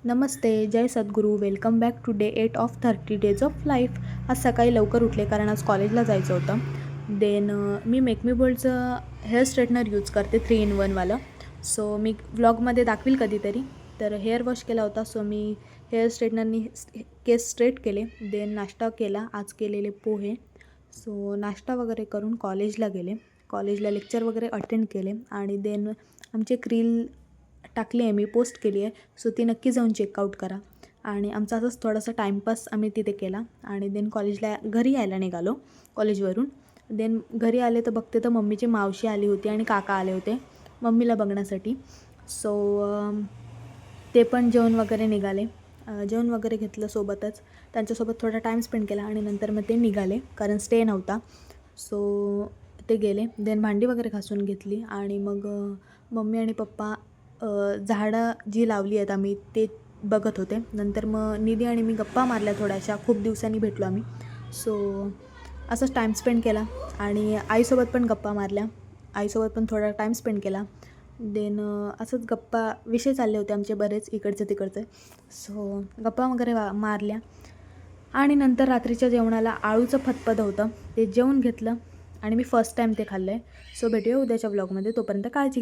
नमस्ते, जय सद्गुरू. Welcome back to day 8 of 30 days of life. आज सकाळी लवकर उठले कारण आज कॉलेजला जायचं होतं. देन मी मेक मी बोल्डचं हेअर स्ट्रेटनर यूज करते 3 in 1 वालं. सो मी व्लॉगमध्ये दाखवील कधीतरी. तर हेअर वॉश केला होता. सो मी हेअर स्ट्रेटनरनी केस स्ट्रेट केले. देन नाश्ता केला. आज केलेले पोहे. सो नाश्ता वगैरे करून कॉलेजला गेले. कॉलेजला लेक्चर वगैरे अटेंड केले आणि देन आमची एक रील टाकली आहे, मी पोस्ट केली आहे. सो ती नक्की जाऊन चेकआउट करा. आणि आमचा असंच थोडासा टाईमपास आम्ही तिथे केला आणि देन कॉलेजला घरी यायला निघालो कॉलेजवरून. देन घरी आले तर बघते तर मम्मीची मावशी आली होती आणि काका आले होते मम्मीला बघण्यासाठी. सो ते पण जेवण वगैरे निघाले. जेवण वगैरे घेतलं सोबतच. त्यांच्यासोबत थोडा टाईम स्पेंड केला आणि नंतर मग ते निघाले कारण स्टे नव्हता. सो ते गेले. देन भांडी वगैरे घासून घेतली आणि मग मम्मी आणि पप्पा झाडं जी लावली आहेत आम्ही ते बघत होते. नंतर मग निधी आणि मी गप्पा मारल्या थोड्याशा. खूप दिवसांनी भेटलो आम्ही. सो असंच टाईम स्पेंड केला आणि आईसोबत पण गप्पा मारल्या. आईसोबत पण थोडा टाईम स्पेंड केला. देन असंच गप्पा विषय चालले होते आमचे बरेच इकडचे तिकडचे. सो गप्पा वगैरे मारल्या आणि नंतर रात्रीच्या जेवणाला आळूचं फतफद होतं ते जेवून घेतलं आणि मी फर्स्ट टाईम ते खाल्लं आहे. सो भेटूया उद्याच्या व्लॉगमध्ये. तोपर्यंत काळजी घ्या.